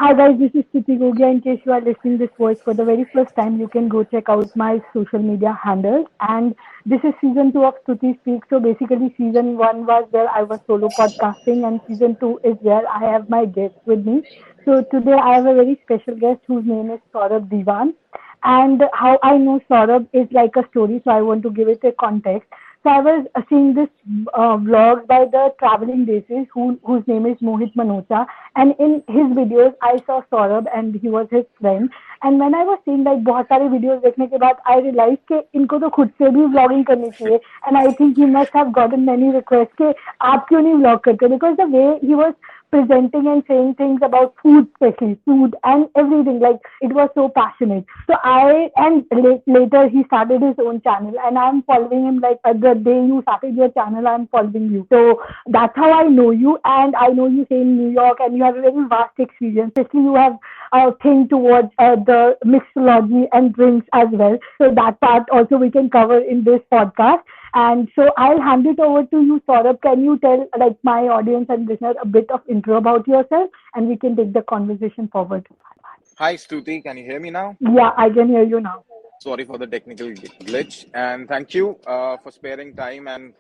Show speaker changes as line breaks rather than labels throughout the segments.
Hi guys, this is Stiti Gogia. In case you are listening this voice for the very first time, you can go check out my social media handles. And this is season 2 of Stuti Speak. So basically, season 1 was where I was solo podcasting, and season 2 is where I have my guest with me. So today I have a very special guest whose name is Saurabh Diwan. And how I know Saurabh is like a story, so I want to give it a context. So I was seeing this vlog by the traveling basis whose name is Mohit Manocha, and in his videos I saw Saurabh and he was his friend. And when I was seeing like बहुत सारे videos देखने के बाद I realized कि इनको तो खुद से भी vlogging करनी चाहिए. And I think he must have gotten many requests कि आप क्यों नहीं vlog करते, because the way he was presenting and saying things about food, especially food and everything. Like it was so passionate. So later he started his own channel, and I'm following him. Like the day you started your channel, I'm following you. So that's how I know you, and I know you stay in New York, and you have a very vast experience. Especially you have a thing towards the mixology and drinks as well. So that part also we can cover in this podcast. And so I'll hand it over to you, Saurabh. Can you tell like my audience and listeners a bit of intro about yourself, and we can take the conversation forward.
Hi, Stuti. Can you hear me now?
Yeah, I can hear you now.
Sorry for the technical glitch, and thank you for sparing time and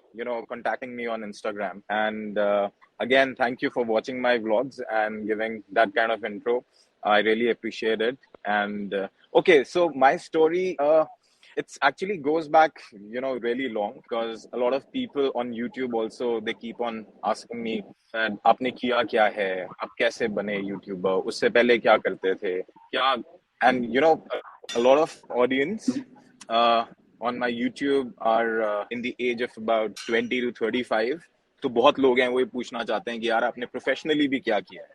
contacting me on Instagram. And again, thank you for watching my vlogs and giving that kind of intro. I really appreciate it. And okay, so my story, it's actually goes back, really long, because a lot of people on YouTube also they keep on asking me that आपने किया क्या है, आप कैसे बने YouTuber, उससे पहले क्या करते थे, क्या, and a lot of audience on my YouTube are in the age of about 20 to 35. तो बहुत लोग हैं वो ये पूछना चाहते हैं कि यार आपने प्रोफेशनली भी क्या किया है.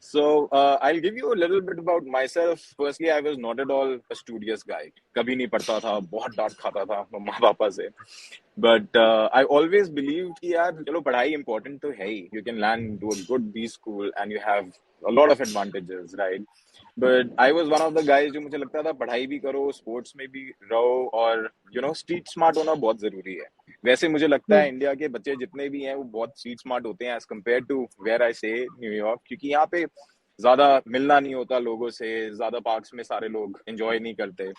So I'll give you a little bit about myself. Firstly, I was not at all a studious guy. कभी नहीं पढ़ता था, बहुत डांट खाता था मम्मा पापा से. But I always believed कि यार चलो पढ़ाई important तो है ही. You can land to a good B school and you have a lot of advantages, right? But I was one of the guys जो मुझे लगता था पढ़ाई भी करो, स्पोर्ट्स में भी रहो, और स्ट्रीट स्मार्ट होना बहुत जरूरी है. वैसे मुझे लगता है इंडिया के बच्चे जितने भी हैं वो बहुत स्ट्रीट स्मार्ट होते हैं as compare to where I say New York, क्योंकि यहाँ पे ज्यादा मिलना नहीं होता लोगों से, ज्यादा पार्क्स में सारे लोग एंजॉय नहीं करते.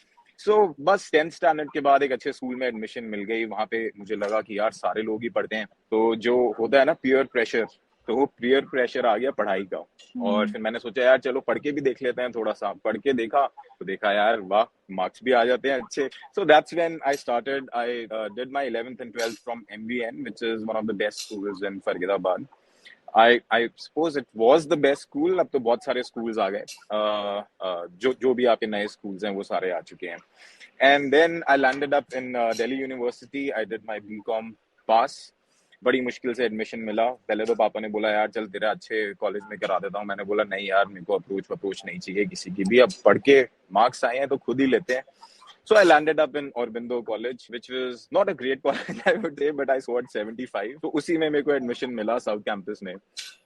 बस 10th स्टैंडर्ड के बाद एक अच्छे स्कूल में एडमिशन मिल गई. वहां पे मुझे लगा कि यार सारे लोग ही पढ़ते हैं, तो जो होता है ना पीयर प्रेशर, तो वो पीयर प्रेशर आ गया पढ़ाई का. और फिर मैंने सोचा यार चलो पढ़ के भी देख लेते हैं. थोड़ा सा पढ़ के देखा तो देखा यार वाह, मार्क्स भी आ जाते हैं अच्छे. So that's when I started. I did my 11th and 12th from MVN, which is one of the best schools in Faridabad. I suppose it was the best school. अब तो बहुत सारे schools आ गए. जो भी आपके नए schools हैं वो सारे आ चुके हैं. And then I landed up in Delhi University. I did my BCom pass. बड़ी मुश्किल से एडमिशन मिला. पहले तो पापा ने बोला यार चल तेरे अच्छे कॉलेज में करा देता हूँ. मैंने बोला नहीं यार, मेरे को अप्रोच नहीं चाहिए किसी की भी. अब पढ़ के मार्क्स आए हैं तो खुद ही लेते हैं. So I landed up in Aurobindo College, which was not a great college, I would say, but I scored 75. तो उसी में मेरे को एडमिशन मिला साउथ कैंपस में.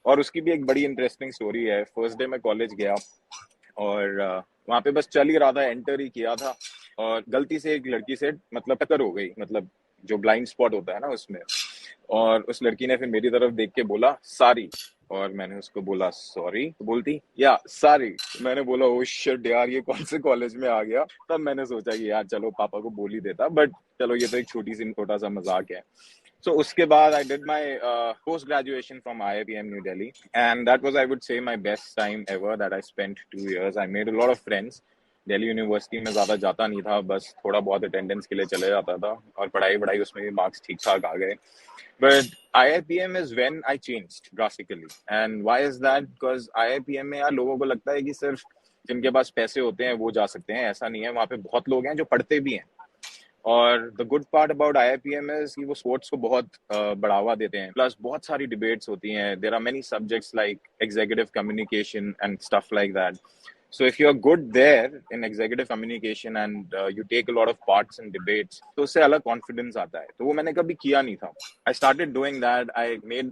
और उसकी भी एक बड़ी इंटरेस्टिंग स्टोरी है. फर्स्ट डे मैं कॉलेज गया और वहाँ पे बस चल ही रहा था, एंटर ही किया था, और गलती से एक लड़की से मतलब टक्कर हो गई, मतलब जो ब्लाइंड स्पॉट होता है ना उसमें. और उस लड़की ने फिर मेरी तरफ देख के बोला सारी, और मैंने उसको बोला सॉरी. तो बोलती या सारी. मैंने बोला ओ शिट यार, ये कौन से कॉलेज में आ गया. तब मैंने सोचा कि यार चलो पापा को बोल ही देता, बट चलो ये तो एक छोटा सा मजाक है. So उसके बाद I did my post graduation from IIPM New Delhi, and that was, I would say, my best time ever that I spent 2 years. I made a lot of friends. Delhi university में ज्यादा जाता नहीं था, बस थोड़ा बहुत अटेंडेंस के लिए चले जाता था, और पढ़ाई उसमें भी मार्क्स ठीक ठाक आ गए. But IIPM is when I changed drastically. And why is that? Because IIPM में यार लोगों को लगता है कि सिर्फ जिनके पास पैसे होते हैं वो जा सकते हैं. ऐसा नहीं है, वहाँ पे बहुत लोग हैं जो पढ़ते भी हैं. और the good part about IIPM is कि वो स्पोर्ट्स को बहुत बढ़ावा देते हैं. प्लस बहुत सारी डिबेट्स होती हैं. There are many subjects like executive communication and stuff like that. So if you're good there in executive communication and you take a lot of parts in debates, तो उससे अलग confidence आता है. तो वो मैंने कभी किया नहीं था. I started doing that. I made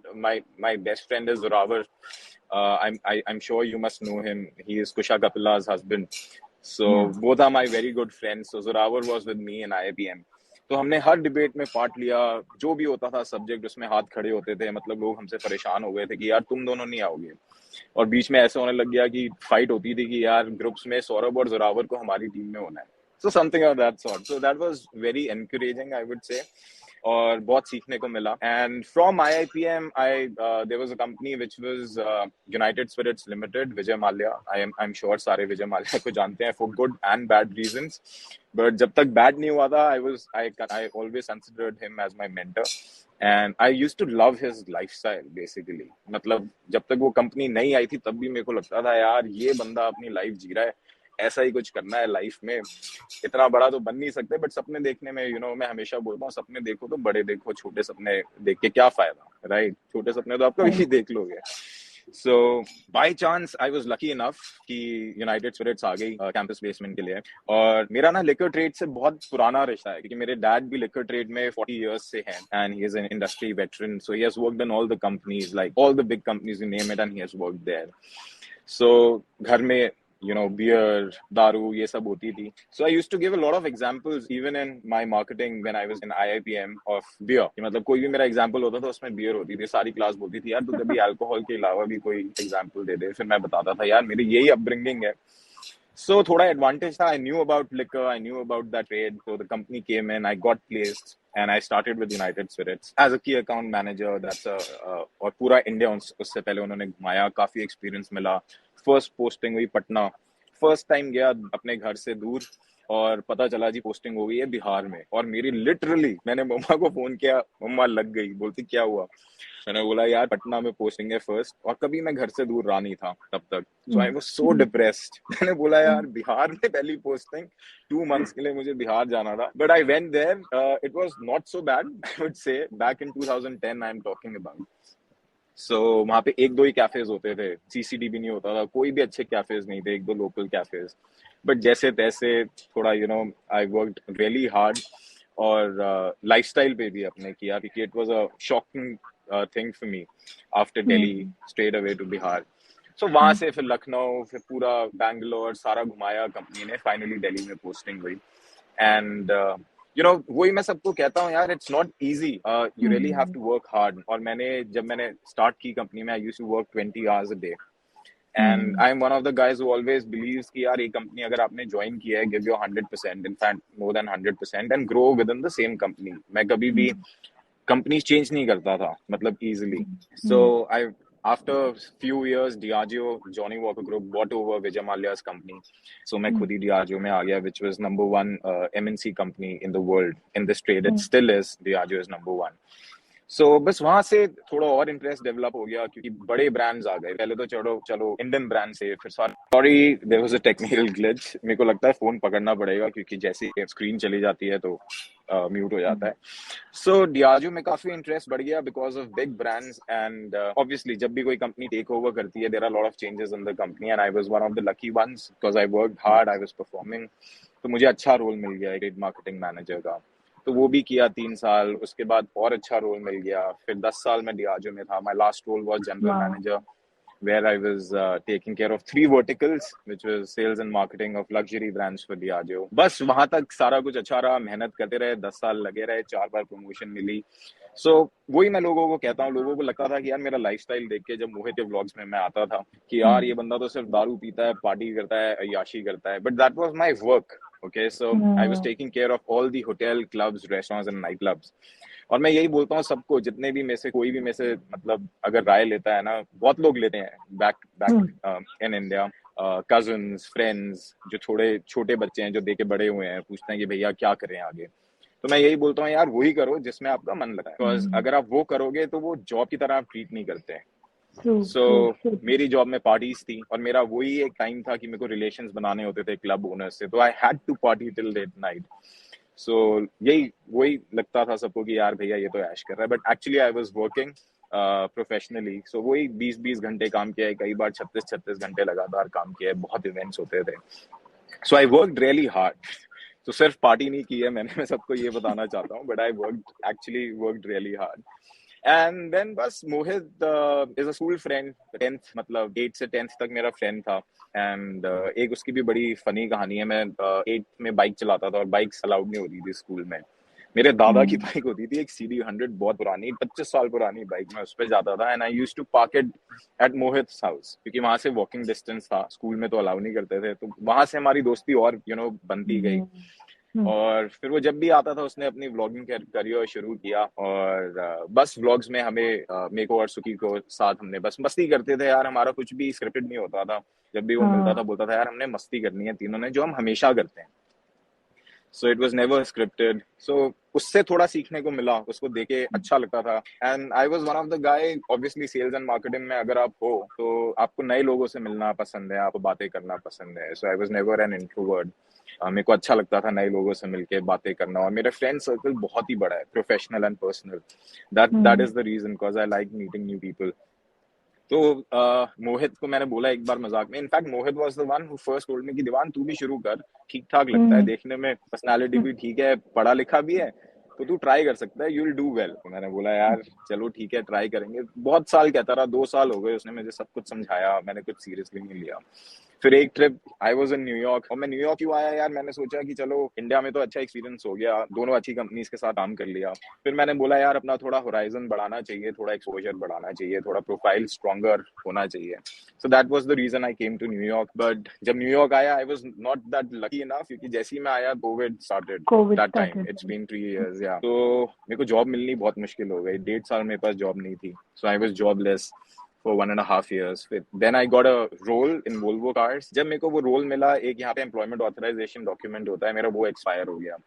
my best friend is Zorawar. I'm sure you must know him. He is Kusha Kapila's husband. So both are my very good friends. So Zorawar was with me in IIPM. तो हमने हर debate में part लिया, जो भी होता था subject उसमें हाथ खड़े होते थे, मतलब लोग हमसे परेशान हो गए थे कि यार तुम दोनों नहीं आओगे। और बीच में ऐसे होने लग गया कि फाइट होती थी कि यार ग्रुप्स में सौरभ और जोरावर को हमारी टीम में होना है, so something of that sort. So that was very encouraging I would say, और बहुत सीखने को मिला। And from IIPM I there was a company which was United Spirits Limited, Vijay Mallya. I am sure सारे विजय माल्या को जानते हैं for good and bad reasons, but जब तक बैड नहीं हुआ था I always considered him as my mentor, and I used to love his lifestyle basically. मतलब जब तक वो कंपनी नहीं आई थी तब भी मेरे को लगता था यार ये बंदा अपनी लाइफ जी रहा है, ऐसा ही कुछ करना है लाइफ में, इतना बड़ा तो बन नहीं सकते, बट सपने देखने में मैं हमेशा बोलता हूँ सपने देखो तो बड़े देखो, छोटे सपने देख के क्या फायदा, राइट? छोटे सपने तो आप कभी भी देख लोगे। So by chance I was lucky enough कि यूनाइटेड स्पिरिट्स आ गई कैंपस प्लेसमेंट के लिए। और मेरा ना लिकर ट्रेड से बहुत पुराना रिश्ता है, क्योंकि मेरे डैड भी लिकर ट्रेड में 40 इयर्स से हैं, and he is an industry veteran, so he has worked in all the companies, like all the big companies you name it, and he has worked there. So घर में beer, दारू, ये सब होती थी. So I used to give a lot of examples even in my marketing when I was in IIPM of beer. कि मतलब कोई भी मेरा example होता था उसमें beer होती थी, सारी क्लास बोलती थी यार तू कभी alcohol के अलावा भी कोई example दे दे, फिर मैं बताता था यार मेरी यही upbringing है. So थोड़ा advantage था, I knew about liquor, I knew about that trade, so the company came in, I got placed and I started with United Spirits as a key account manager. That's और पूरा India उससे पहले उन्होंने घुमाया, काफी experience मिला. First posting हुई Patna, first time गया अपने घर से दूर और पता चला जी पोस्टिंग हो गई है बिहार में. और मेरी लिटरली मैंने मम्मा को फोन किया, मम्मा लग गई, बोलती क्या हुआ? मैंने बोला यार पटना में पोस्टिंग है फर्स्ट, और कभी मैं घर से दूर रहा नहीं था तब तक. सो आई वाज सो डिप्रेस्ड. मैंने बोला यार बिहार में पहली पोस्टिंग, 2 months के लिए मुझे बिहार जाना था. But I went there, it was not so bad I would say. Back in 2010 I am talking about. So वहां पे एक दो ही कैफेज होते थे, CCD भी नहीं होता था, कोई भी अच्छे कैफेज नहीं थे, एक दो लोकल कैफेज. बट जैसे तैसे थोड़ा आई वर्कड रियली हार्ड, और लाइफस्टाइल पे भी अपने किया, क्योंकि it was a shocking thing for me after Delhi straight away to Bihar. So वहां से फिर लखनऊ, फिर पूरा बैंगलोर सारा घुमाया कंपनी ने. फाइनली दिल्ली में पोस्टिंग हुई. एंड वही मैं सबको कहता हूँ यार, it's not easy, you really have to work hard. और जब मैंने स्टार्ट की कंपनी में, I used to work 20 hours a day. And I'm one of the guys who always believes कि यार ये कंपनी अगर आपने ज्वाइन किया है, give your 100%, in fact more than 100%, and grow within the same company. मैं कभी भी कंपनीज चेंज नहीं करता था, मतलब easily. So after few years, Diageo, Johnny Walker Group bought over Vijay Mallya's company. So मैं खुद ही Diageo में आ गया, which was number one MNC company in the world in this trade. It still is. Diageo is number one. So बस वहां से थोड़ा और interest develop हो गया, क्योंकि बड़े ब्रांड्स आ गए. पहले तो चलो इंडियन ब्रांड से, फिर sorry there was a technical glitch. मेरे को लगता है फोन पकड़ना पड़ेगा, क्योंकि जैसे स्क्रीन चली जाती है तो म्यूट हो जाता है. सो Diageo में काफी इंटरेस्ट बढ़ गया because of big brands. And obviously जब भी कोई कंपनी टेक ओवर करती है, there are lot of changes in the company, and I was one of the lucky ones because I worked hard, I was performing. तो मुझे अच्छा role मिल गया trade marketing manager का, तो वो भी किया 3 साल. उसके बाद और अच्छा रोल मिल गया, फिर 10 साल मैं Diageo में था. My last role was general manager, where I was taking care of 3 verticals, which was sales and marketing of luxury brands for Diageo. बस वहां तक सारा कुछ अच्छा रहा, मेहनत करते रहे, 10 साल लगे रहे, 4 बार प्रमोशन मिली. सो वही मैं लोगों को कहता हूँ, लोगों को लगता था कि यार मेरा लाइफस्टाइल देख के, जब मोहित के व्लॉग्स में मैं आता था कि यार ये बंदा तो सिर्फ दारू पीता है, पार्टी करता है, अय्याशी करता है, but that was my work. Okay, so I was taking care of all the hotel, clubs, restaurants and night clubs. और मैं यही बोलता हूँ सबको, जितने भी में से कोई भी में से मतलब अगर राय लेता है ना, बहुत लोग लेते हैं back in India, cousins, friends, जो थोड़े छोटे बच्चे हैं जो देखे बड़े हुए हैं, पूछते हैं कि भैया क्या करें आगे. तो मैं यही बोलता हूँ यार वही करो जिसमें आपका मन लगा है, बिकॉज अगर आप वो करोगे तो वो जॉब की तरह आप ट्रीट नहीं करते हैं. सो मेरी जॉब में पार्टीज थी, और मेरा वही एक टाइम था कि मेरे को रिलेशंस बनाने होते थे क्लब ओनर से, तो I had to party till late night. So वही लगता था सबको कि यार भैया ये तो ऐश कर रहा है, but actually I was working professionally. So वही 20-20 घंटे काम किया है, कई बार 36-36 घंटे लगातार काम किया है, बहुत इवेंट्स होते थे. सो आई वर्कड रियली हार्ड. तो सिर्फ पार्टी नहीं की है मैंने, मैं सबको ये बताना चाहता हूँ, but I worked really hard. And then बस Mohit is a school friend, 10th मतलब 8 से 10th तक मेरा फ्रेंड था. एंड एक उसकी भी बड़ी फनी कहानी है. मैं 8th में बाइक चलाता था, और बाइक्स अलाउड नहीं होती थी स्कूल में. मेरे दादा की बाइक होती थी एक CD 100, बहुत पुरानी, 25 साल पुरानी बाइक, मैं उस पर जाता था and I used to park it at Mohit house, क्योंकि वहां से वॉकिंग डिस्टेंस था, स्कूल में तो अलाउ नहीं करते थे, तो वहां से हमारी दोस्ती और बनती गई। और फिर वो जब भी आता था उसने अपनी व्लॉगिंग करियर शुरू किया, और बस व्लॉग्स में हमें मेरे को और सुकी को साथ हमने बस मस्ती करते थे यार, हमारा कुछ भी स्क्रिप्टेड नहीं होता था। जब भी वो मिलता था बोलता था यार हमने मस्ती करनी है तीनों ने, जो हम हमेशा करते हैं। So it was never scripted. So उससे थोड़ा सीखने को मिला, उसको देखे अच्छा लगता था। And I was one of the guy, obviously sales and marketing में अगर आप हो तो आपको नए लोगों से मिलना पसंद है, आपको बातें करना पसंद है। So I was never an introvert. मेरे को अच्छा लगता था नए लोगों से मिलके बातें करना, और मेरा फ्रेंड सर्कल बहुत ही बड़ा है, professional and personal. That is the reason, because I like meeting new people. तो मोहित को मैंने बोला एक बार मजाक में, in fact Mohit was the one who first told me कि दीवान तू भी शुरू कर, ठीक ठाक लगता है देखने में, पर्सनालिटी भी ठीक है, पढ़ा लिखा भी है, तो तू ट्राई कर सकता है, यू विल डू वेल। तो मैंने बोला यार चलो ठीक है, ट्राई करेंगे। बहुत साल कहता रहा, 2 साल हो गए, उसने मुझे सब कुछ समझाया, मैंने कुछ सीरियसली नहीं लिया। फिर एक trip I was in New York, और मैं न्यूयॉर्क क्यों आया यार, मैंने सोचा कि चलो इंडिया में तो अच्छा एक्सपीरियंस हो गया, दोनों अच्छी कंपनीज के साथ काम कर लिया। फिर मैंने बोला यार अपना थोड़ा होराइजन बढ़ाना चाहिए, थोड़ा एक्सपोजर बढ़ाना चाहिए, थोड़ा प्रोफाइल स्ट्रॉन्गर होना चाहिए। So that was the reason I came to New York. But जब न्यूयॉर्क आया I was not that lucky enough, क्योंकि जैसे ही मैं आया covid started
covid
that time,
started.
It's been 3 years, या तो मेरे को जॉब मिलनी बहुत मुश्किल हो गई, 1.5 साल मेरे पास जॉब नहीं थी। So I was jobless for 1.5 years. Then I got a role in Volvo Cars. जब मेरे को वो रोल मिला, एक यहाँ पे एम्प्लॉयमेंट ऑथराइजेशन डॉक्यूमेंट होता है, मेरा वो एक्सपायर हो गया।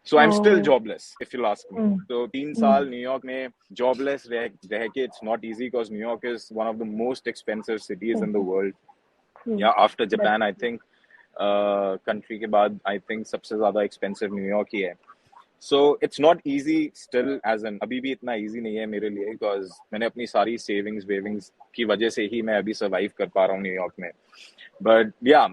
So I am still jobless if you ask me. तो 3 साल न्यूयॉर्क में जॉबलेस रह के, it's not easy, because New York is one of the most expensive cities in the world, या after Japan I think. Country के बाद I think सबसे ज्यादा एक्सपेंसिव न्यूयॉर्क ही है। So it's not easy still, as an अभी भी इतना ईजी नहीं है मेरे लिए, बिकॉज मैंने अपनी सारी सेविंग्स वेविंग्स की वजह से ही मैं अभी सर्वाइव कर पा रहा हूँ न्यूयॉर्क में। बट या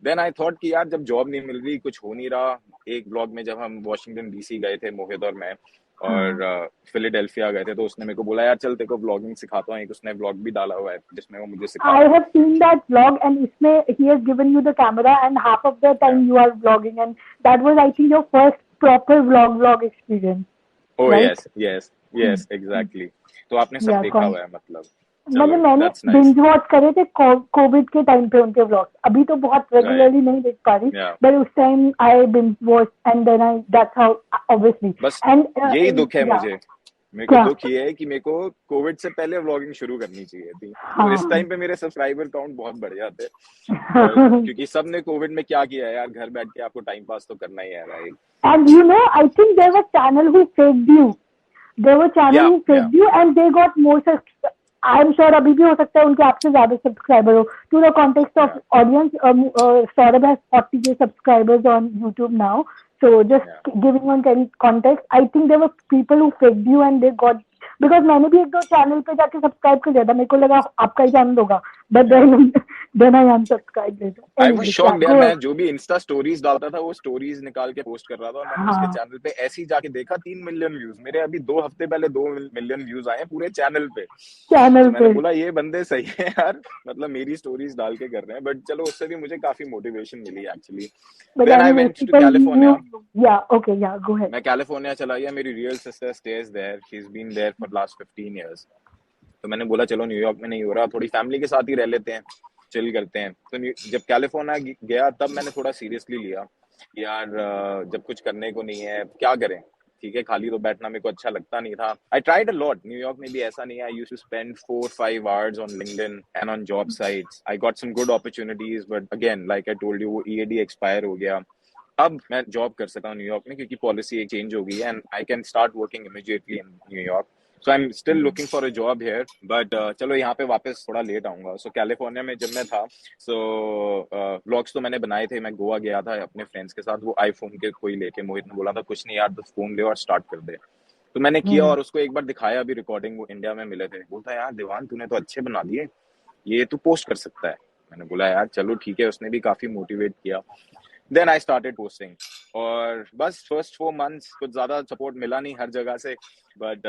देन आई थॉट कि यार जब जॉब नहीं मिल रही, कुछ हो नहीं रहा। एक ब्लॉग में जब हम वॉशिंगटन DC गए थे मोहित और मैं, और फिलाडेल्फिया गए थे, तो उसने मेरे को बोला यार चल तेरे को ब्लॉगिंग सिखाता हूँ। एक उसने ब्लॉग भी डाला हुआ है जिसमें वो मुझे सिखा
I
रहा
have seen that vlog, and इसमें he has given you the camera, and half of the
है।
time you are vlogging, and that was, I think, your first proper vlog experience,
O
right?
Yes yes yes exactly. तो आपने सब
Yeah,
देखा हुआ है मतलब। चलो
मैंने
दैट्स नाइस।
बिंज वॉच करे थे कोविड के टाइम पे उनके व्लॉग्स, अभी तो बहुत
राइट,
रेगुलरली नहीं देख पा रही,
या
बट उस time I binge watch and then I, that's how obviously.
बस
एंड
यही दुख है
या
मुझे। मेरे को
क्या,
दुख ये है कि मेरे को कोविड से पहले व्लॉगिंग शुरू करनी चाहिए थी, तो इस
हाँ।
टाइम पे मेरे सब्सक्राइबर काउंट बहुत बढ़ जाते। बट क्योंकि सबने कोविड में क्या किया है यार, घर बैठ के आपको टाइम पास तो करना ही है, right?
And you know, I think there were channel who faked you. There were channel
या
who
या
faked you and they got more. I am sure अभी भी हो सकता है उनके आपसे ज्यादा सब्सक्राइबर हो. To the context of
या
audience, Saurabh has 40K subscribers on YouTube now. So just
या
giving on context, I think there were people who faked you and they got, because मैंने भी एक दो चैनल पे जाके subscribe कर दिया था, मेरे को लगा आपका ही चैनल होगा, but
या
then I unsubscribed later.
I was
Anyways, yeah,
shocked यार,
go
मैं
ahead.
जो भी इंस्टा स्टोरीज डालता था वो स्टोरीज निकाल के पोस्ट कर रहा था, और मैंने उसके
हाँ,
चैनल पे ऐसे ही जाके देखा 3 मिलियन व्यूज। मेरे अभी 2 हफ्ते पहले 2 मिलियन व्यूज आए हैं पूरे चैनल पे। तो
चैनल
मैंने
पे.
बोला ये बंदे सही है यार, मतलब मेरी स्टोरीज डाल के कर रहे हैं। बट चलो उससे भी मुझे काफी मोटिवेशन मिली actually.
But
then I
anyways,
went to
people
California.
knew. Yeah, okay, yeah, go ahead.
मैं कैलिफोर्निया चला गया, मेरी real sister stays there, she is been there for last 15 years। तो मैंने बोला चलो न्यूयॉर्क में नहीं हो रहा, थोड़ी फैमिली के साथ ही रह लेते हैं, चिल करते हैं। तो जब कैलिफोर्निया गया तब मैंने थोड़ा सीरियसली लिया यार, जब कुछ करने को नहीं है क्या करें, ठीक है, खाली तो बैठना मेरे को अच्छा लगता नहीं था। I tried a lot, New York में भी ऐसा नहीं है, I used to spend 4-5 hours on LinkedIn and on job sites. I got some good opportunities, but again like I told you वो EAD एक्सपायर हो गया। अब मैं जॉब कर सकता हूँ न्यूयॉर्क में, क्योंकि पॉलिसी एक चेंज हो गई है, and I can start working immediately in New York. So I am still looking for a job here, but चलो यहाँ पे वापस थोड़ा लेट आऊंगा। सो कैलिफोर्निया में जब मैं था, सो व्लॉग्स तो मैंने बनाए थे, मैं गोवा गया था अपने फ्रेंड्स के साथ, वो आईफोन के कोई लेके, मोहित ने बोला था कुछ नहीं यार तो फोन ले और स्टार्ट कर दे। तो मैंने किया और उसको एक बार दिखाया भी रिकॉर्डिंग, वो इंडिया में मिले थे, बोलता यार देवान तूने तो अच्छे बना दिए, ये तू पोस्ट कर सकता है। मैंने बोला यार चलो ठीक है, उसने भी काफी मोटिवेट किया। देन आई स्टार्टेड पोस्टिंग, और बस फर्स्ट 4 months कुछ ज्यादा सपोर्ट मिला नहीं हर जगह से, बट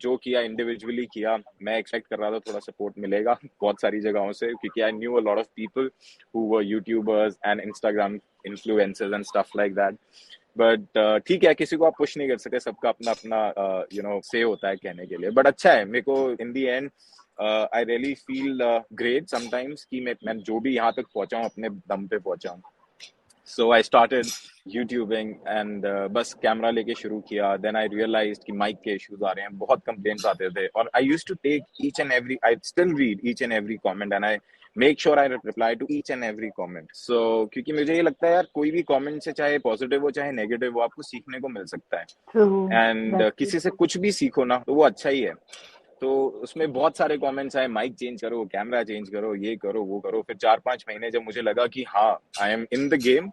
जो किया इंडिविजुअली किया। मैं एक्सपेक्ट कर रहा था थोड़ा सपोर्ट मिलेगा बहुत सारी जगहों से, क्योंकि I knew a lot of people who were YouTubers and Instagram influencers and stuff like that. But ठीक है, किसी को आप पुश नहीं कर सकते, सबका अपना अपना से होता है कहने के लिए। बट अच्छा है, मेरे को इन दी and I really feel great sometimes कि मैं जो भी यहाँ तक पहुंचा हूँ अपने दम पे पहुंचा हूँ। So I started YouTubing and बस कैमरा लेके शुरू किया। Then I realized कि माइक के इश्यूज आ रहे हैं, बहुत कंप्लेंट्स आते थे, और I used to take each and every, I still read each and every comment and I make sure I reply to each and every comment. So क्योंकि मुझे ये लगता है यार, कोई भी कमेंट से चाहे पॉजिटिव हो चाहे नेगेटिव हो, आपको सीखने को मिल सकता है।
True.
एंड किसी से कुछ भी सीखो ना तो वो अच्छा ही है। तो उसमें बहुत सारे कमेंट्स आए, माइक चेंज करो, कैमरा चेंज करो, ये करो वो करो। फिर 4-5 महीने जब मुझे लगा कि हाँ I am in the game,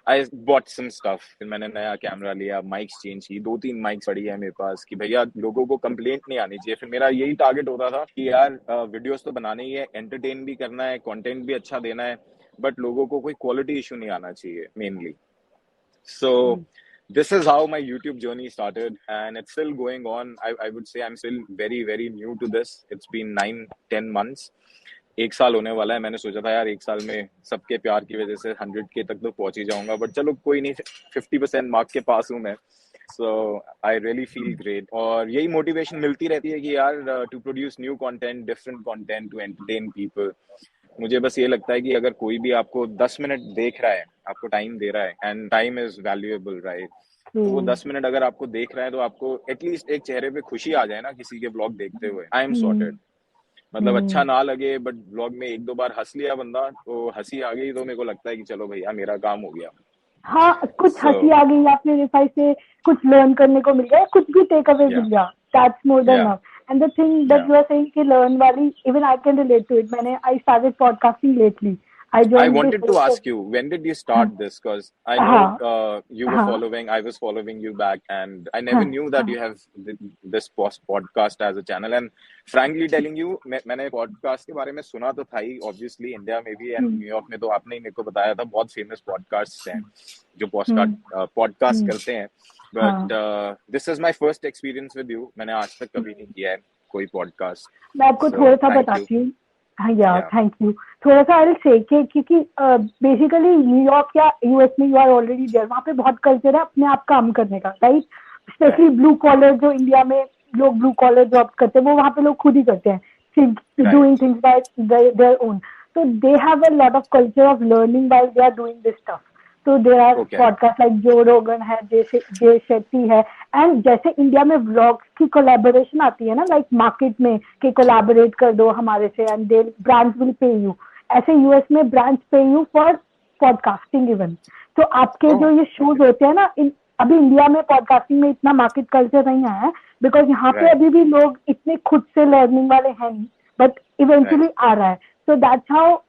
I bought some stuff. फिर मैंने नया कैमरा लिया, माइक्स चेंज की, 2-3 माइक्स पड़ी है मेरे पास कि भैया लोगों को कंप्लेंट नहीं आनी चाहिए। फिर मेरा यही टारगेट होता था कि यार वीडियोस तो बनाने ही है, एंटरटेन भी करना है, कंटेंट भी अच्छा देना है, बट लोगों को कोई क्वालिटी इशू नहीं आना चाहिए mainly. So this is how my YouTube journey started, and it's still going on. I would say I'm still very, very new to this. It's been 9-10 months. 1 साल होने वाला है। मैंने सोचा था यार 1 साल में सबके प्यार की वजह से 100K तक तो पहुंच ही जाऊंगा, बट चलो कोई नहीं, 50% मार्क के पास हूँ मैं। So I really feel great, और यही मोटिवेशन मिलती रहती है कि यार to produce new content, different content to entertain people. मुझे बस ये लगता है कि अगर कोई भी आपको 10 मिनट देख रहा है, आपको टाइम दे रहा है, and time is valuable right, तो वो 10 मिनट अगर आपको देख रहा है तो आपको एटलीस्ट एक चेहरे पे खुशी आ जाए ना किसी के ब्लॉग देखते हुए, आई एम सॉर्टेड। मतलब अच्छा ना लगे बट ब्लॉग में 1-2 बार हंस लिया बंदा, तो हंसी आ गई तो मेरे को लगता है कि चलो भैया मेरा काम हो गया।
हाँ, कुछ हंसी आ गई या फिर रिफाई से कुछ लर्न करने को मिल गया, कुछ भी टेक अवे मिल गया, that's more than enough. And the thing that you are saying कि लर्न वाली, even I can relate to it. मैंने I started podcasting lately. I
wanted to ask you, when did you start this? Because I know you were following, I was following you back, and I never knew that you have this podcast as a channel. And frankly telling you, मैंने podcast के बारे में सुना तो था ही, obviously India में भी and New York में, तो आपने ही मेरे को बताया था बहुत famous podcasts हैं जो podcast करते हैं। But this is my first experience with you. मैंने आज तक कभी नहीं किया है कोई podcast.
मैं आपको थोड़ा सा बताती हूँ। हाँ, थैंक यू। थोड़ा सा आई से क्योंकि बेसिकली न्यूयॉर्क या यूएस में यू आर ऑलरेडी देयर, वहाँ पे बहुत कल्चर है अपने आप काम करने का, राइट? स्पेशली ब्लू कॉलर, जो इंडिया में लोग ब्लू कॉलर जॉब करते हैं वो वहाँ पे लोग खुद ही करते हैं, doing things by their own. So they have a lot of culture of learning while they are doing this stuff. So there are podcasts like Joe Rogan है, जय शेट्टी है, एंड जैसे इंडिया में व्लॉग्स की कोलैबोरेशन आती है ना, like market में कि कोलैबोरेट कर दो हमारे से and they brands will pay you, ऐसे यूएस में ब्रांड्स पे यू फॉर पॉडकास्टिंग इवन। तो आपके जो ये शोज होते हैं ना, अभी इंडिया में पॉडकास्टिंग में इतना मार्केट कल्चर नहीं आया है, बिकॉज यहाँ पे अभी भी लोग इतने खुद से लर्निंग वाले हैं नहीं, बट इवेंचुअली आ रहा है। So that's how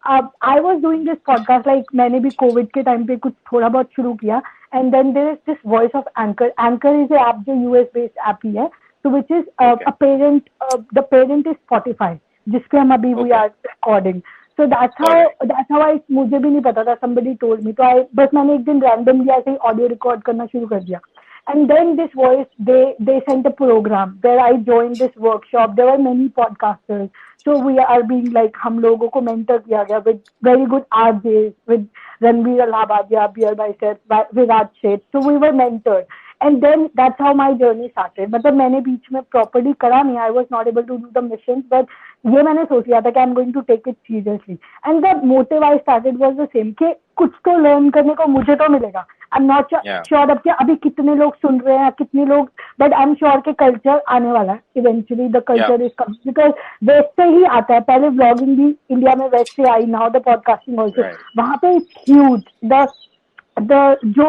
I was doing this podcast. Like मैंने भी कोविड के टाइम पे कुछ थोड़ा बहुत शुरू किया, and then there is this voice of Anchor. Anchor is a app जो US based app ही है, so which is a parent. The parent is Spotify, जिसपे हम अभी we are recording. So that's how I, मुझे भी नहीं पता था, somebody told me. तो बस मैंने एक दिन randomly ऐसे ही ऑडियो रिकॉर्ड करना शुरू कर दिया. And then this voice, they sent a program where I joined this workshop. There were many podcasters. So we are being like, हम लोगों को mentor किया गया with very good RJs, with Ranveer Allahabadia, Beer Bicep, Virat Sheth. So we were mentored. And then that's how my journey started. मतलब मैंने बीच में properly करा नहीं. I was not able to do the missions, but ये मैंने सोच लिया था कि I'm going to take it seriously. And the motive I started was the same, कि कुछ तो learn करने को मुझे तो मिलेगा. I'm not sure अब क्या अभी कितने लोग सुन रहे हैं, कितने लोग, but I'm sure कि culture आने वाला है. Eventually the culture is coming, because west से ही आता है. पहले vlogging भी इंडिया में west से आई, now the podcasting also. वहाँ पे it's huge. The जो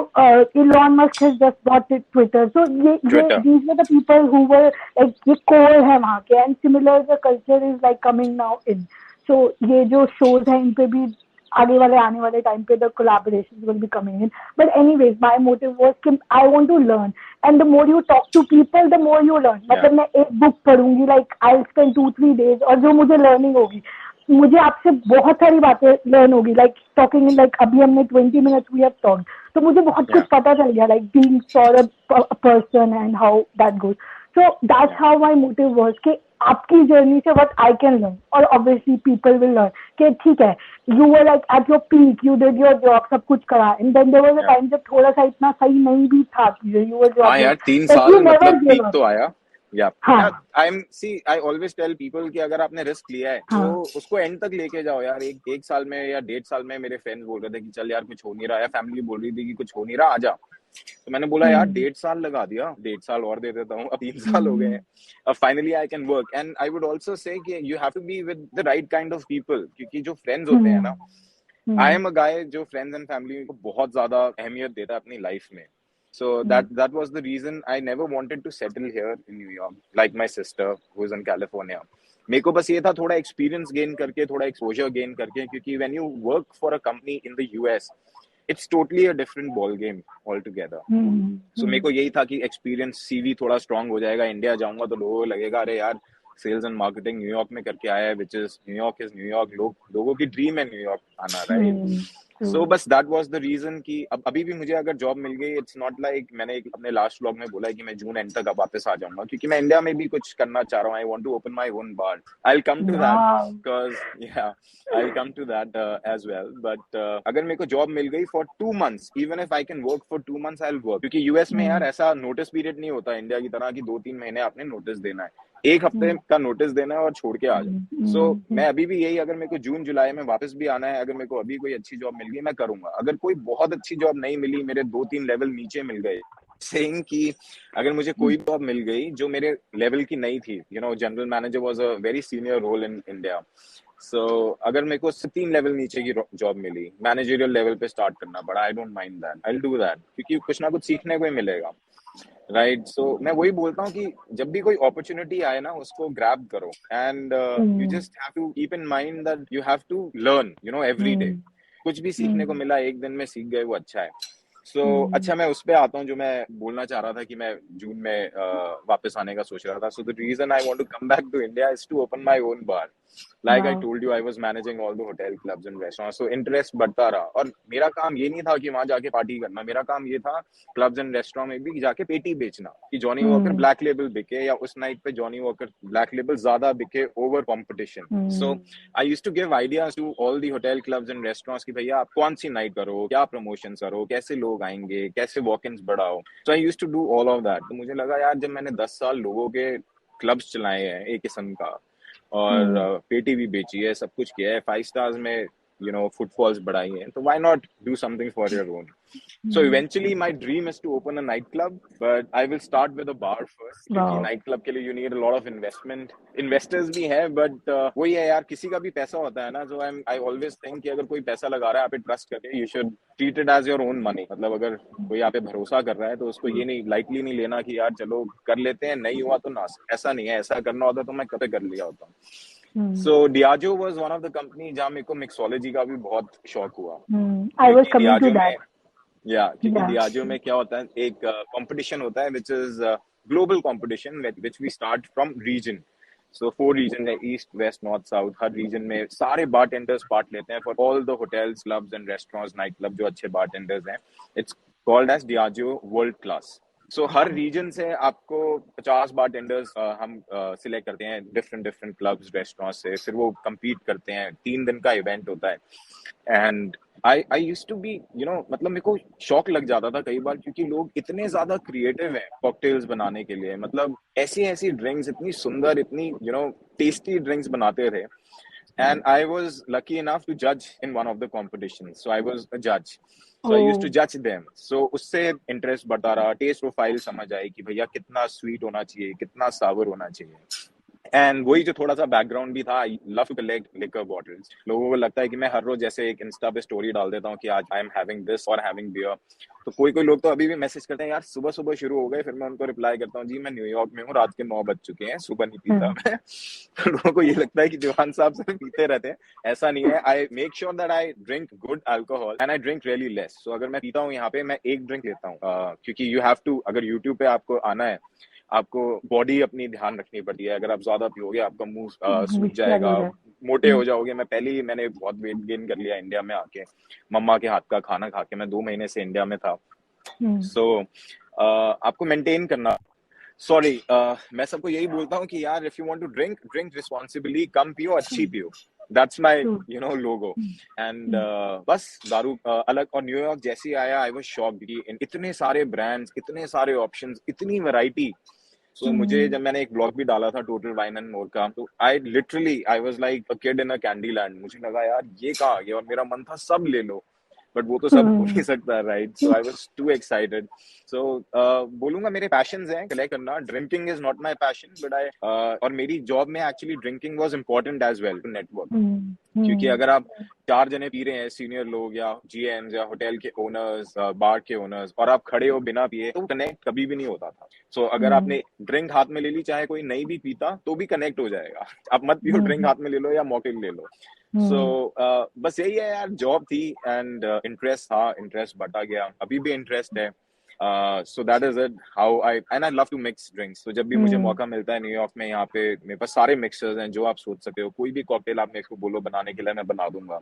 Elon Musk has just bought Twitter. So these were the people who were like, ये core है वहाँ के, and similar the culture is like coming now in. So ये जो shows हैं इन पे भी आगे वाले आने वाले टाइम पे the collaborations will be coming in. But anyways, my motive was कि I want to learn, and the more you talk to people, the more you learn. मतलब मैं एक book पढ़ूंगी, like I'll spend 2-3 days, और जो मुझे learning होगी, मुझे आपसे बहुत सारी बातें लर्न होगी, लाइक टॉकिंग इन, लाइक अभी हमने 20 मिनट्स वी हैव टॉक्ड, तो मुझे बहुत कुछ पता चल गया, like being for a person and how that goes. So that's how my motive was कि आपकी जर्नी से व्हाट आई कैन लर्न, और ऑब्वियसली पीपल विल लर्न कि ठीक है, you were like at your peak, you did your job, सब कुछ करा, and then there was a time जब थोड़ा सा इतना सही नहीं भी था कि यू वर
हाँ
जॉबलेस,
यार 3
बट यू
साल
नेवर
मतलब
गिव
पीक
अप।
तो आया। या
हाँ
आई ऑलवेज टेल पीपल कि अगर आपने रिस्क लिया है तो
हाँ
उसको एंड तक लेके जाओ यार। एक साल में या 1.5 साल में मेरे फ्रेंड्स बोल रहे थे कि चल यार कुछ हो नहीं रहा है, फैमिली बोल रही थी कि कुछ हो नहीं रहा, आजा। तो मैंने बोला यार 1.5 साल लगा दिया, 1.5 साल और दे देता हूँ, अब 3 साल हो गए हैं, अब finally I can work. And I would also say कि you have to be with the right kind of people, क्योंकि जो फ्रेंड्स होते हैं ना, आई एम अ गाय जो फ्रेंड्स एंड फैमिली को बहुत ज्यादा अहमियत देता है अपनी लाइफ में। So that was the reason I never wanted to settle here in New York, like my sister who is in California. मेरे को बस ये था थोड़ा एक्सपीरियंस गेन करके, थोड़ा एक्सपोजर गेन करके, क्योंकि when you work for a company in the US, it's totally a different ball game altogether. So मेरे को यही था कि एक्सपीरियंस सीवी थोड़ा स्ट्रांग हो जाएगा, इंडिया जाऊंगा तो लोगों को लगेगा अरे यार सेल्स एंड मार्केटिंग न्यूयॉर्क में करके आया है, विच इज न्यूयॉर्क, लोगों की ड्रीम है न्यूयॉर्क आना, राइट? सो बस दैट वाज द रीजन कि अब अभी भी मुझे अगर जॉब मिल गई, इट्स नॉट लाइक मैंने अपने लास्ट व्लॉग में बोला है कि मैं जून एंड तक अब वापस आ जाऊंगा, क्योंकि मैं इंडिया में भी कुछ करना चाह रहा हूँ। I want to open my own bar, I will come to that because yeah I will come to that as well. But अगर मेरे को जॉब मिल गई for 2 months, even if I can work for 2 months, I will work, क्योंकि US में यार ऐसा notice period नहीं होता इंडिया की तरह कि 2-3 महीने आपने नोटिस देना है, 1 हफ्ते का नोटिस देना है और छोड़ के आ जाओ। सो मैं अभी भी यही, अगर मेरे को जून जुलाई में वापस भी आना है, अगर मेरे को अभी कोई अच्छी जॉब मिल गई मैं करूंगा। अगर कोई बहुत अच्छी जॉब नहीं मिली, मेरे 2-3 लेवल नीचे मिल गए, सेइंग कि अगर मुझे कोई जॉब मिल गई जो मेरे लेवल की नहीं थी, general manager was a very senior role in India, so अगर मेरे को 3 लेवल नीचे की जॉब मिली, मैनेजरियल लेवल पे स्टार्ट करना पड़ा, I don't mind that, I will do that, क्योंकि कुछ ना कुछ सीखने को ही मिलेगा, राइट? सो मैं वही बोलता हूँ कि जब भी कोई अपॉर्चुनिटी आए ना, उसको ग्रैब करो, and you just have to keep in mind that you have to learn every day. कुछ भी सीखने को मिला, एक दिन में सीख गए, वो अच्छा है। अच्छा, मैं उस पे आता हूँ जो मैं बोलना चाह रहा था कि मैं जून में वापस आने का सोच रहा था। So the reason I want to come back to India is to open my own bar. Like I told you, I was managing all the hotel clubs and restaurants, so interest बढ़ता रहा। और मेरा काम ये नहीं था कि वहां जाके पार्टी करना, मेरा काम ये था क्लब्स एंड रेस्टोरेंट में भी जाके पेटी बेचना, कि जॉनी वॉकर ब्लैक लेबल बिके, या उस नाइट पे जॉनी वॉकर ब्लैक लेबल ज्यादा बिके over competition. So I used to give ideas to all the hotel clubs and restaurants कि भैया आप कौन सी नाइट करो, क्या प्रमोशन करो, कैसे लोग आएंगे, कैसे वॉक इन्स बढ़ाओ। So I used to do all of that. तो मुझे लगा यार, जब मैंने 10 साल लोगों के क्लब्स चलाए हैं एक किस्म का, और पेटी भी बेची है, सब कुछ किया है, 5 स्टार्स में फुटफॉल्स बढ़ाई हैं, तो why not do something for your own? So eventually my dream is to open a nightclub, but I will start with a bar first, क्योंकि nightclub के लिए you need a lot of investment, investors भी है, but वही है यार, किसी का भी पैसा होता है ना, so I always think कि अगर कोई पैसा लगा रहा है आप पे ट्रस्ट करके, you should treat it as your own money। मतलब अगर कोई आप पे भरोसा कर रहा है तो उसको ये नहीं लाइटली नहीं लेना कि यार चलो कर लेते हैं, नहीं हुआ तो ना, ऐसा नहीं है, ऐसा करना होता तो मैं कभी कर लिया होता। So Diageo was one of the company जहाँ मेरे को मिक्सोलॉजी का भी बहुत शौक हुआ।
I was
क्योंकि
coming to
Diageo में
that.
क्योंकि
Yeah.
Diageo में क्या होता है, एक कंपटीशन होता है which is global competition, which we start from region. So 4 region है, ईस्ट वेस्ट नॉर्थ साउथ। हर रीजन में सारे बारटेंडर्स पार्ट लेते हैं for all the hotels clubs and restaurants night club, जो अच्छे बारटेंडर्स हैं। It's called as Diageo world class. So हर रीजन से आपको 50 बारटेंडर्स हम सिलेक्ट करते हैं, डिफरेंट क्लब्स रेस्टोरेंट से, फिर वो compete करते हैं। 3 दिन का इवेंट होता है, and I used to be, मतलब मेरे को शौक लग जाता था कई बार, क्योंकि लोग इतने ज्यादा क्रिएटिव हैं कॉकटेल्स बनाने के लिए। मतलब ऐसी ड्रिंक्स, इतनी सुंदर, इतनी टेस्टी ड्रिंक्स बनाते थे। And I was lucky enough to judge in one of the competitions. So I was a judge. So I used to judge them. So उससे इंटरेस्ट बढ़ता रहा, टेस्ट प्रोफाइल समझ आई कि भैया कितना स्वीट होना चाहिए, कितना सावर होना चाहिए। एंड वही जो थोड़ा सा बैकग्राउंड भी था, I love to collect liquor bottles. लोगों को लगता है कि मैं हर रोज जैसे एक इंस्टा पे स्टोरी डाल देता हूँ कि आज आई एम हैविंग दिस और हैविंग बियर, तो कोई लोग तो अभी भी मैसेज करते हैं यार सुबह सुबह शुरू हो गए। फिर मैं उनको रिप्लाई करता हूँ, जी मैं न्यूयॉर्क में हूँ, रात के 9 बज चुके हैं, सुबह नहीं पीता मैं। लोगों को ये लगता है कि दीवान साहब सिर्फ पीते रहते हैं, ऐसा नहीं है। I make sure that I drink good alcohol and I drink really less. So अगर मैं पीता हूँ यहाँ पे, मैं एक ड्रिंक लेता हूँ, क्योंकि यू हैव टू, अगर यूट्यूब पे आपको आना है, आपको बॉडी अपनी ध्यान रखनी पड़ती है। अगर आप ज्यादा पियोगे आपका मुंह सूज जाएगा, मोटे हो जाओगे। मैंने बहुत वेट गेन कर लिया इंडिया में आके, मम्मा के हाथ का खाना खा के। मैं 2 महीने से इंडिया में था। सो आपको मेंटेन करना, सॉरी, मैं सबको यही बोलता हूँ कि यार, if you want to drink, drink responsibly, कम पियो, अच्छी पियो। That's my
True.
लोगो। And
Hmm.
बस दारू अलग। और न्यूयॉर्क जैसे ही आया, आई वाज शॉक्ड कि इतने सारे ब्रांड्स, इतने सारे ऑप्शंस, इतनी वैरायटी। सो मुझे, जब मैंने एक ब्लॉग भी डाला था टोटल वाइन एंड मोर का, तो I was like a kid in a candy land. मुझे लगा यार ये कहाँ आ गया, और मेरा मन था सब ले लो, बट वो तो सब हो नहीं सकता, right? So I was too excited. So बोलूंगा मेरे पैशंस हैं कलेक्ट करना। Drinking is not my passion, but और मेरी जॉब में actually drinking was important as well to network.
Hmm.
क्योंकि
Hmm.
अगर आप 4 जने पी रहे हैं, सीनियर लोग या जीएम्स या होटल के ओनर्स, बार के ओनर्स, और आप खड़े हो बिना पिए, तो कनेक्ट कभी भी नहीं होता था। सो अगर
Hmm.
आपने ड्रिंक हाथ में ले ली, चाहे कोई नहीं भी पीता, तो भी कनेक्ट हो जाएगा। आप मत पियो, ड्रिंक
Hmm.
हाथ में ले लो या मॉकटेल ले लो। सो
Hmm.
बस यही है यार, जॉब थी एंड इंटरेस्ट था, इंटरेस्ट बढ़ा गया, अभी भी इंटरेस्ट है। So that is it how I love to mix drinks. तो जब भी मुझे
Hmm.
मौका मिलता है न्यूयॉर्क में, यहाँ पे मेरे पास सारे मिक्सर्स हैं जो आप सोच सकते हो। कोई भी कॉकटेल आप मेरे को बोलो बनाने के लिए, मैं बना दूंगा।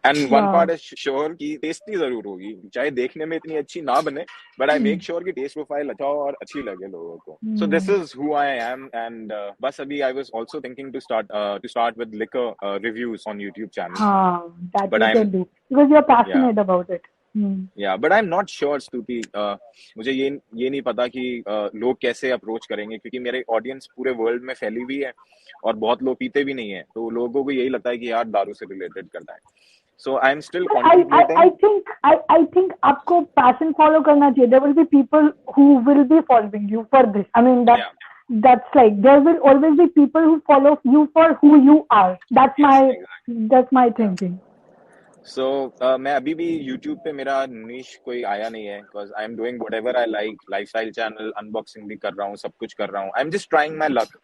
And one
Wow.
Part is sure कि टेस्टी जरूर होगी, चाहे देखने में इतनी अच्छी ना बने, बट आई मेक श्योर कि टेस्ट प्रोफाइल अच्छा हो और अच्छी लगे लोगों को। So this
Hmm.
Is who I am. And बस अभी I was also thinking to start with liquor reviews on YouTube channel,
That
बट
you
I am
can do because you're
या
passionate about it. Hmm.
But I am not sure स्तुति। मुझे ये नहीं पता कि लोग कैसे अप्रोच करेंगे, क्योंकि मेरे ऑडियंस पूरे वर्ल्ड में फैली हुई है, और बहुत लोग पीते भी नहीं है, तो लोगों को यही लगता है कि यार दारू से रिलेटेड करना है। So I am still
But
contemplating.
I think आपको passion follow करना चाहिए. There will be people who will be following you for this. I mean
या
that's like there will always be people who follow you for who you are. That's my
या
thinking.
सो मैं अभी भी YouTube पे, मेरा निश कोई आया नहीं है, because I am doing whatever I like. Lifestyle channel, unboxing भी कर रहा हूँ, सब कुछ कर रहा हूँ। I am just trying my luck,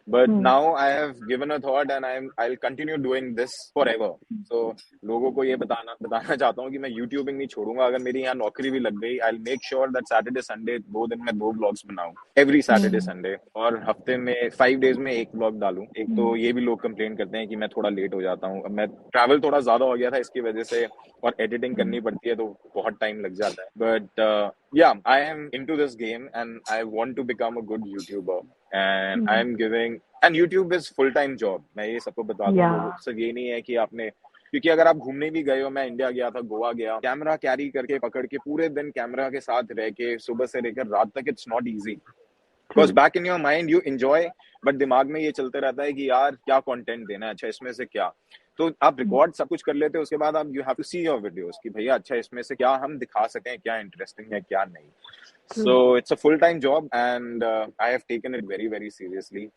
but
Hmm.
Now I have given a thought and I will continue doing this forever. So लोगों को ये बताना चाहता हूँ कि मैं यूट्यूबिंग नहीं छोड़ूंगा। अगर मेरी यहाँ नौकरी भी लग गई, I will make sure that Saturday Sunday 2 दिन में 2 ब्लॉग्स बनाऊं, एवरी सैटरडे
Hmm.
संडे, और हफ्ते में 5 डेज में एक ब्लॉग डालूं। एक तो
Hmm.
ये भी लोग कंप्लेन करते हैं कि मैं थोड़ा लेट हो जाता हूँ। अब मैं ट्रैवल थोड़ा ज्यादा हो गया था इसकी वजह से, और एडिटिंग करनी पड़ती है, तो बहुत टाइम लग जाता है। But yeah, I am into this game and I want to become a good YouTuber, and I
Hmm.
am giving, and YouTube is full time job। मैं ये सबको बता दूं, लोगों
Yeah.
सिर्फ ये नहीं है कि आपने, क्योंकि अगर आप घूमने भी गए हो, मैं इंडिया गया था, गोवा गया, कैमरा कैरी करके पकड़ के पूरे दिन कैमरा के साथ रह के सुबह से लेकर रात तक, it's not easy. Because
True.
Back in your mind you enjoy, but दिमाग में ये चलते रहता है कि यार क्या कंटेंट देना है, अच्छा इसमें से क्या। तो आप रिकॉर्ड सब कुछ कर लेते हो, उसके बाद आप you have to see your videos कि भैया अच्छा इसमें से क्या हम दिखा सकें, क्या इंटरेस्टिंग है क्या नहीं। So
True.
It's a full time job and I have taken it very very seriously.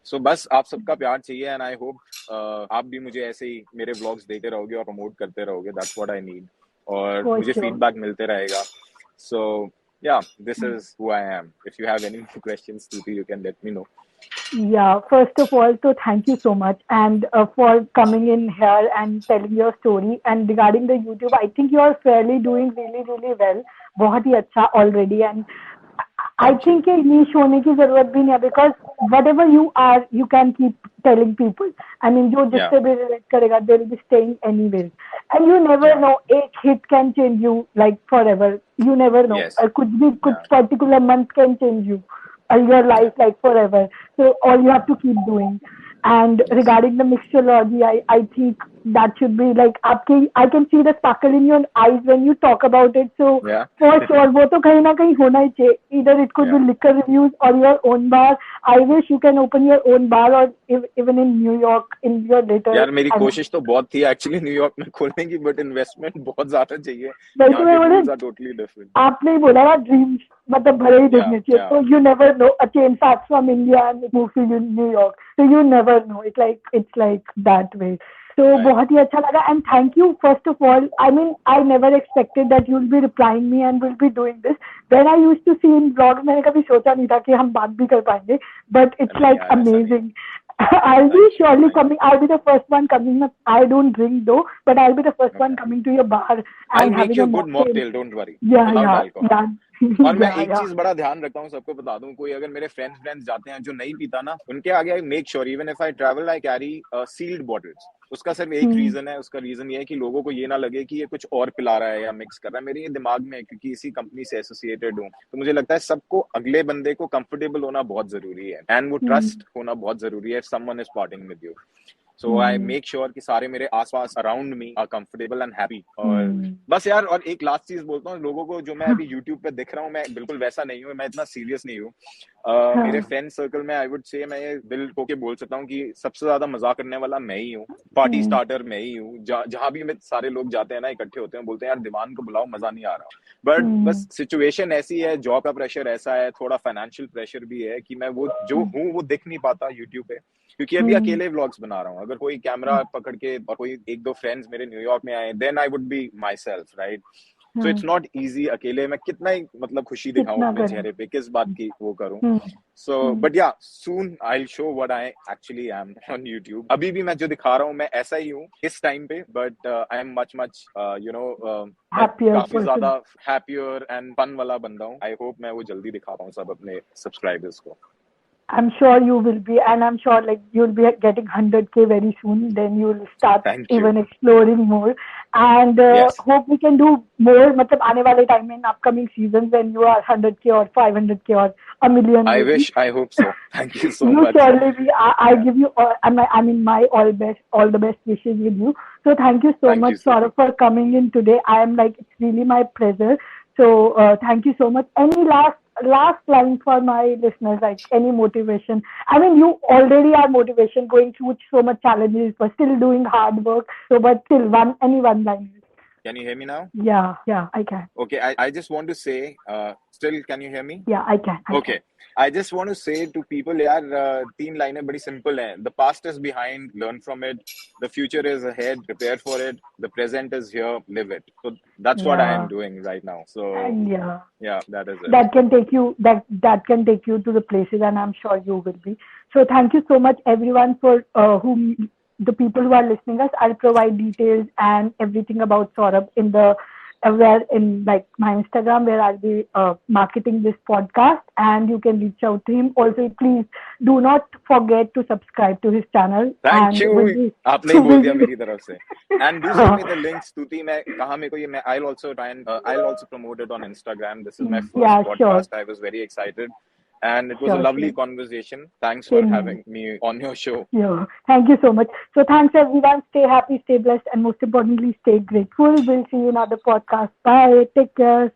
So बस आप सबका प्यार चाहिए, एंड आई होप आप भी मुझे ऐसे ही मेरे व्लॉग्स देते रहोगे और प्रमोट करते रहोगे। दैट्स व्हाट आई नीड, और
For
मुझे
sure.
फीडबैक मिलते रहेगा। सो yeah, this is who I am. If you have any more questions, Stuti, you can let me know.
Yeah, first of all, so thank you so much and for coming in here and telling your story. And regarding the YouTube, I think you are fairly doing really, really well. बहुत ही अच्छा already. And I
Thank you.
think ये niche होने की जरूरत भी नहीं है because whatever you are, you can keep telling people. I mean, जो
Yeah,
जिससे भी relate करेगा, they will be staying anyways. And you never
yeah,
know, एक hit can change you like forever. You never know.
yes,
कुछ भी कुछ
yeah,
particular month can change you. Your
yeah,
life like forever. So all you have to keep doing. And
yes,
regarding the mixology, I think that should be like आपके I can see the sparkle in your eyes when you talk about it. So
yeah,
for sure वो तो कहीं ना कहीं होना ही चाहिए. Either it could be
yeah.
liquor reviews or your own bar. I wish you can open your own bar or even in New York in your later.
यार मेरी
I mean,
कोशिश तो बहुत थी एक्चुअली न्यूयॉर्क में खोलने की, but investment बहुत ज्यादा चाहिए।
वैसे
यहाँ
मैं
के
बोले
रूल्स आर टोटली डिफरेंट।
आपने ही बोला ना ड्रीम्स मतलब भले ही
या
देखने चाहिए
या
तो you never know a chain starts from India and move to New York so you never know it's like that way so
right
बहुत ही अच्छा लगा and thank you first of all I mean I never expected that you'll be replying me and will be doing this when I used to see in vlogs मैंने कभी सोचा नहीं था कि हम बात भी कर पाएंगे but it's
नहीं
like
यार ऐसा नहीं है।
amazing I'll be
thank you
surely
thank
coming I'll be the first one coming I don't drink though but I'll be the first
you.
one
okay,
coming to your bar
I
and
make
having
you
a
good
mocktail
mocktail, don't worry,
yeah
without
yeah
alcohol.
yeah
और मैं एक
yeah
चीज बड़ा ध्यान रखता हूँ, सबको बता दूं, कोई अगर मेरे फ्रेंड्स जाते हैं जो नहीं पीता ना, उनके आगे I make sure even if I travel I carry sealed bottles. उसका सिर्फ एक रीजन है, उसका रीजन ये है कि लोगों को ये ना लगे कि ये कुछ और पिला रहा है या मिक्स कर रहा है। मेरे ये दिमाग में है, क्योंकि इसी कंपनी से एसोसिएटेड हूँ, तो मुझे लगता है सबको अगले बंदे को कंफर्टेबल होना बहुत जरूरी है, एंड वो ट्रस्ट होना बहुत जरूरी है, someone is partying with you. So I make sure कि सारे मेरे आसपास around me are comfortable and happy. और बस यार, और एक लास्ट चीज बोलता हूँ लोगों को, जो मैं अभी यूट्यूब पे दिख रहा हूँ, मैं बिल्कुल वैसा नहीं हूँ, मैं इतना सीरियस नहीं हूँ। मेरे फ्रेंड सर्कल में आई वुड से, मैं ये दिल को के बोल सकता हूँ कि सबसे ज्यादा मजाक करने वाला मैं ही हूँ, पार्टी स्टार्टर मैं ही हूँ। जहां भी मैं, सारे लोग जाते हैं ना, इकट्ठे होते हैं, बोलते हैं यार दीवान को बुलाओ, मजा नहीं आ रहा। बट बस सिचुएशन ऐसी है, जॉब का प्रेशर ऐसा है, थोड़ा फाइनेंशियल प्रेशर भी है कि मैं वो जो हूँ वो दिख नहीं पाता यूट्यूब पे, क्योंकि अभी अकेले व्लॉग्स बना रहा हूँ। अगर कोई कैमरा पकड़ के और कोई एक दो फ्रेंड्स मेरे न्यूयॉर्क में आए, then I would be myself, right? So it's not easy अकेले मैं कितना ही मतलब खुशी दिखाऊं अपने चेहरे पे, किस बात की वो करूं। So but yeah, soon I will show what I actually am on YouTube. अभी भी मैं जो दिखा रहा हूँ मैं ऐसा ही हूँ इस टाइम पे, but I am much you know काफी ज्यादा हैप्पियर एंड फन वाला बंदा हूँ। आई होप मैं वो जल्दी दिखा पाऊँ सब अपने सब्सक्राइबर्स को।
I'm sure you will be, and I'm sure like you'll be getting 100K very soon. Then you'll start even exploring more, and hope we can do more. मतलब आने वाले time में, in upcoming seasons, when you are 100K or 500K or a million.
I wish, I hope so. Thank you so much.
You surely be. I give you all, I mean my all the best wishes with you. So thank you so much, Saurabh, for coming in today. I am like, it's really my pleasure. So thank you so much. Any last line for my listeners, like any motivation? I mean, you already are motivation, going through so much challenges, but still doing hard work. So, but still, any one line.
Can you hear me now?
Yeah, I can.
Okay, I just want to say, still can you hear me?
Yeah, I can.
Okay. I just want to say to people, यार, 3 लाइनें बड़ी simple हैं. The past is behind, learn from it. The future is ahead, prepare for it. The present is here, live it. So that's what I am doing right now. So yeah, that is it. That can take you
that can take you to the places, and I'm sure you will be. So thank you so much, everyone, for the people who are listening us. I'll provide details and everything about Saurabh in the where in like my Instagram, where I'll be marketing this podcast, and you can reach out to him. Also, please do not forget to subscribe to his channel.
Thank you. आपने बोल दिया मेरी तरफ से. And do send me the links. स्तुति, मैं कहाँ मेरे को ये, मैं I'll also try and I'll also promote it on Instagram. This is my first podcast. Sure. I was very excited. And it was a lovely conversation. Thanks for having me on your show.
Yeah, thank you so much. So thanks everyone. Stay happy, stay blessed, and most importantly, stay grateful. We'll see you in another podcast. Bye. Take care.